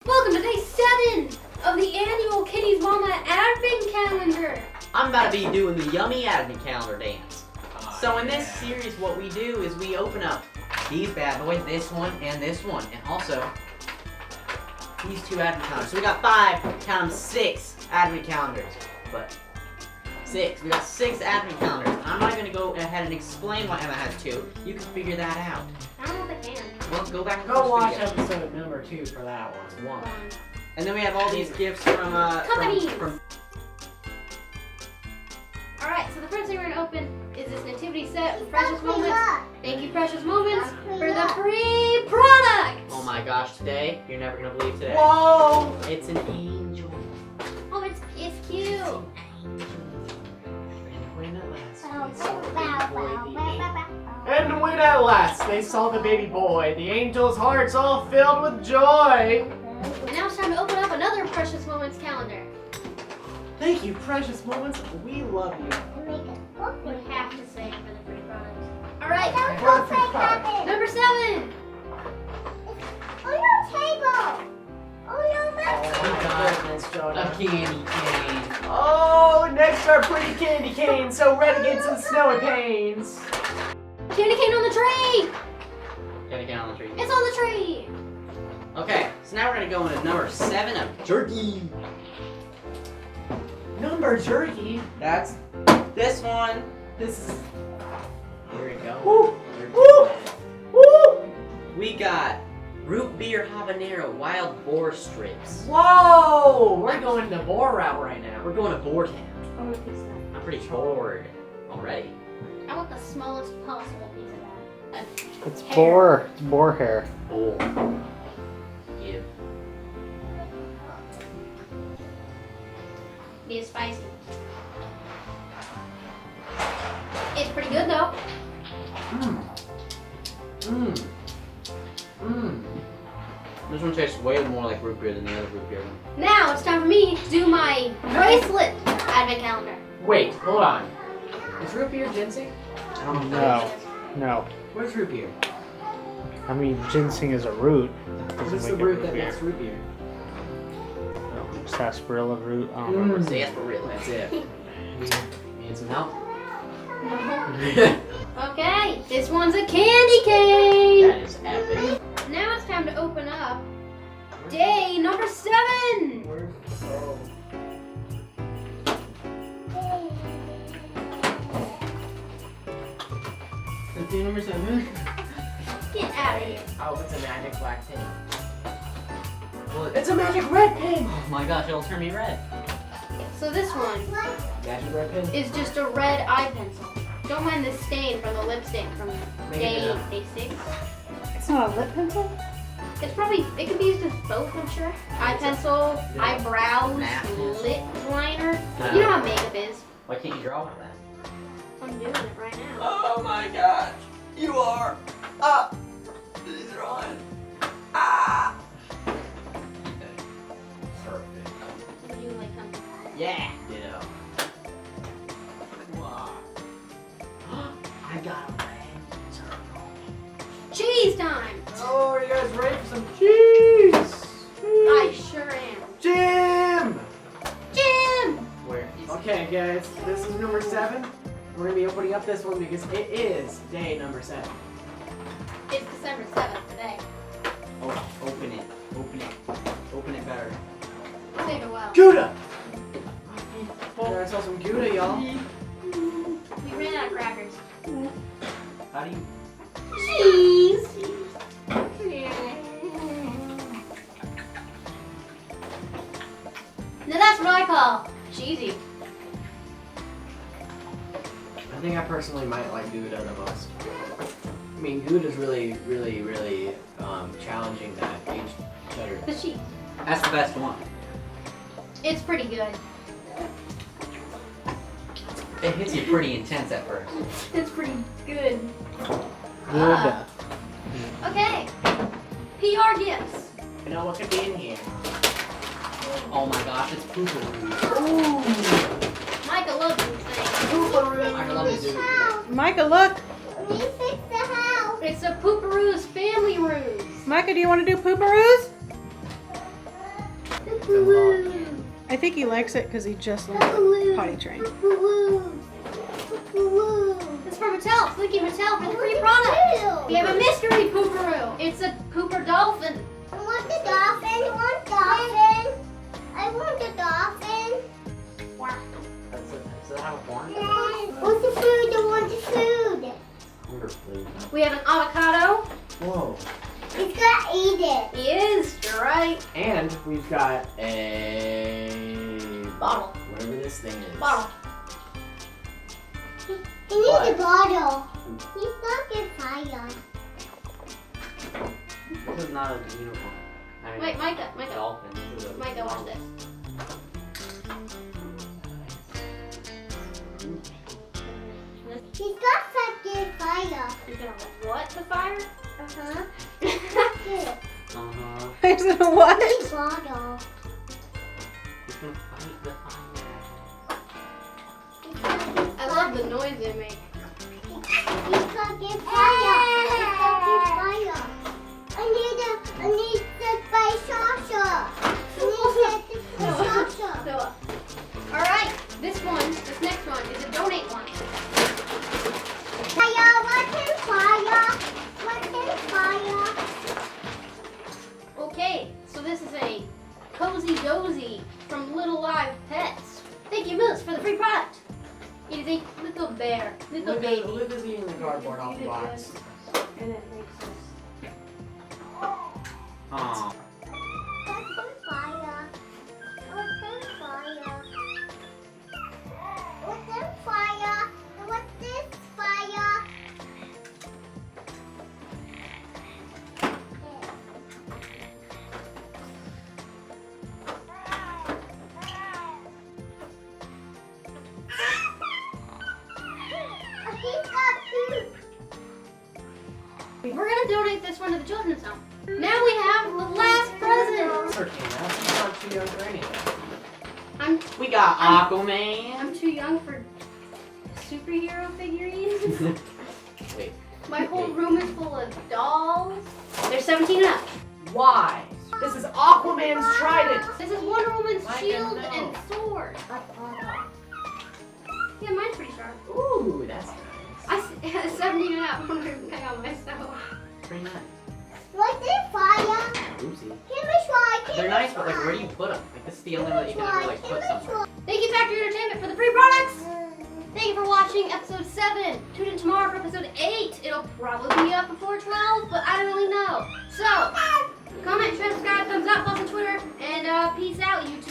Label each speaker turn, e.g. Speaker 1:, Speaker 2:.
Speaker 1: Welcome to day 7 of the annual Kitty's Mama Advent Calendar.
Speaker 2: I'm about to be doing the yummy Advent Calendar dance. So in this series, what we do is we open up these bad boys, this one, and also these 2 Advent calendars. So we got 5, count them, 6 Advent calendars. But 6, we got 6 Advent calendars. I'm not gonna go ahead and explain why Emma has 2. You can figure that out.
Speaker 1: I don't know if I can.
Speaker 2: Well, go back and
Speaker 3: Go watch episode number 2 for that one.
Speaker 2: And then we have all these gifts from
Speaker 1: companies.
Speaker 2: From
Speaker 1: Alright, so the first thing we're going to open is this nativity set with Precious Moments. Thank you, Precious Moments, for the free product!
Speaker 2: Oh my gosh, today, you're never gonna believe today.
Speaker 3: Whoa!
Speaker 2: It's an angel.
Speaker 1: Oh, it's cute.
Speaker 3: And when at last they saw the baby boy, the angels' hearts all filled with joy.
Speaker 1: And now it's time to open up another Precious Moments calendar.
Speaker 3: Thank you, precious moments. We love you.
Speaker 1: We have to say it for the free products. Alright,
Speaker 3: For the free product.
Speaker 1: number 7.
Speaker 2: A candy cane.
Speaker 3: Oh, next our pretty candy cane, so renegades and snowy pains.
Speaker 1: Candy cane on the tree!
Speaker 2: Candy cane on the tree.
Speaker 1: It's on the tree!
Speaker 2: Okay, so now we're gonna go into number 7 of Jerky.
Speaker 3: Number Jerky.
Speaker 2: That's this one.
Speaker 3: This is.
Speaker 2: Here we go.
Speaker 3: Woo!
Speaker 2: Jerky.
Speaker 3: Woo! Woo!
Speaker 2: We got root beer habanero wild boar strips.
Speaker 3: Whoa! We're going the boar route right now.
Speaker 2: We're going to Boar Town.
Speaker 1: I want a piece of that.
Speaker 2: I'm pretty bored already.
Speaker 1: I want the smallest possible piece of that.
Speaker 4: It's boar. It's boar hair.
Speaker 2: Oh. Yeah.
Speaker 1: Be spicy. It's pretty good though.
Speaker 3: Mmm. Mmm. Mmm.
Speaker 2: This one tastes way more like root beer than the other root beer one.
Speaker 1: Now it's time for me to do my Bracelet Advent Calendar.
Speaker 3: Wait, hold on. Is root beer ginseng?
Speaker 2: I don't know.
Speaker 4: No.
Speaker 3: Where's root beer?
Speaker 4: I mean, ginseng is a root.
Speaker 3: What's
Speaker 4: Doesn't
Speaker 3: the
Speaker 4: make it
Speaker 3: root that
Speaker 4: beer.
Speaker 3: makes root beer?
Speaker 4: Sarsaparilla root. I don't know.
Speaker 3: Mm.
Speaker 2: Say yes for real, that's it. Need some help?
Speaker 1: Okay, this one's a candy cane.
Speaker 2: That is epic.
Speaker 1: Now it's time to open up day number 7.
Speaker 2: Day number 7.
Speaker 1: Get out of here.
Speaker 3: Oh, it's a magic black pin.
Speaker 2: Well,
Speaker 3: It's a magic red pin!
Speaker 2: oh my gosh, it'll turn me red.
Speaker 1: So this one
Speaker 3: Magic red pin?
Speaker 1: is just a red eye pencil. Don't mind the stain from the lipstick from day 6.
Speaker 4: It's not a lip pencil?
Speaker 1: It's probably, it could be used as both, I'm sure. Eye pencil, eyebrows, lip liner. You know how makeup is.
Speaker 2: Why can't you draw with that?
Speaker 1: I'm doing it right now.
Speaker 2: Oh my gosh, you are up. These are on. Ah. Perfect.
Speaker 1: Would you like something?
Speaker 2: Yeah. Ditto. Wow. I got a red circle.
Speaker 1: Cheese time!
Speaker 3: Oh, are you guys ready for some cheese?
Speaker 1: I sure am.
Speaker 3: Jim!
Speaker 1: Jim!
Speaker 2: Where is
Speaker 3: Okay, guys, this is number 7. We're gonna be opening up this one because it is day number 7.
Speaker 1: It's December 7th today.
Speaker 2: Oh, open it. Open it. Open it better.
Speaker 1: Save it well.
Speaker 3: Gouda! Got ourselves some Gouda, y'all.
Speaker 1: We ran out of crackers.
Speaker 2: How do you?
Speaker 1: Cheese! Now that's what I call cheesy.
Speaker 3: I think I personally might like Gouda the most. I mean, Gouda's really challenging that aged cheddar.
Speaker 1: The cheese.
Speaker 2: That's the best one.
Speaker 1: It's pretty good.
Speaker 2: It hits you pretty intense at first.
Speaker 1: It's pretty good.
Speaker 4: Good.
Speaker 1: Okay. PR gifts.
Speaker 3: You know what could be in here?
Speaker 2: Oh my gosh, it's Pooparoos.
Speaker 3: Ooh!
Speaker 1: Micah loves these things.
Speaker 3: Pooparoos!
Speaker 2: I love it, dude.
Speaker 4: Micah, look.
Speaker 1: It's a Pooparoos family ruse.
Speaker 4: Micah, do you want to do Pooparoos?
Speaker 3: been long.
Speaker 5: I think he likes it because he just learned potty train.
Speaker 1: This is for Mattel. Thank you, Mattel, for the free product. We have a mystery Pooparoo. It's a pooper dolphin.
Speaker 6: I want the dolphin. I want dolphin. I want the dolphin.
Speaker 2: Does it have a horn?
Speaker 6: What's the food? I want the food.
Speaker 2: Wonderfully.
Speaker 1: We have an avocado.
Speaker 3: Whoa.
Speaker 6: He's gonna eat it.
Speaker 1: He is. You're right.
Speaker 3: And we've got a
Speaker 1: Bottle.
Speaker 3: whatever this thing is.
Speaker 1: Bottle.
Speaker 6: He needs a bottle. He's not getting fire.
Speaker 2: This is not a unicorn. I mean,
Speaker 1: Wait, Micah.
Speaker 2: dolphin. This is a
Speaker 1: Micah, watch this.
Speaker 6: He's got fucking fire.
Speaker 1: You're gonna what the fire?
Speaker 6: Uh-huh.
Speaker 2: Uh-huh.
Speaker 5: There's a what?
Speaker 6: Big bottle.
Speaker 2: He's gonna fight the fire.
Speaker 1: I love the noise they make.
Speaker 6: He's got get fire. He's got get fire. I need the spice sauce. I need the sauce.
Speaker 1: So, alright, this next one is a donate one.
Speaker 6: Fire, what's in fire? What's in fire?
Speaker 1: Okay, so this is a cozy dozy from Little Live Pets. Thank you, Moose, for the free product. It is a little bear, little baby.
Speaker 3: Look at eating the cardboard off the box.
Speaker 5: And it makes us.
Speaker 2: Aw.
Speaker 6: What's in fire? What's in fire? What's in fire? What's this fire? He's got poop.
Speaker 1: We're gonna donate this one to the children's home. Now we have the last present.
Speaker 3: That's not too young for anything.
Speaker 2: We got Aquaman.
Speaker 1: I'm too young for superhero figurines.
Speaker 2: Wait.
Speaker 1: My whole room is full of dolls. They're 17 and up.
Speaker 3: Why? This is Aquaman's trident.
Speaker 1: This is Wonder Woman's
Speaker 2: Micah,
Speaker 1: shield
Speaker 2: no.
Speaker 1: and sword. Yeah, mine's pretty sharp.
Speaker 2: Ooh, that's nice.
Speaker 1: 17 and up. I'm gonna hang on myself.
Speaker 2: Pretty nice.
Speaker 6: What's in fire?
Speaker 2: Oopsie.
Speaker 6: Give me try.
Speaker 2: They're nice, but like, where do you put them? Like, this is the only way that you can ever like put somewhere.
Speaker 1: Thank you, Factory Entertainment, for the free products. Thank you for watching episode 7. Tune in tomorrow for episode 8. It'll probably be up before 12, but I don't really know. So, comment, share, subscribe, thumbs up, follow us on Twitter, and peace out, YouTube.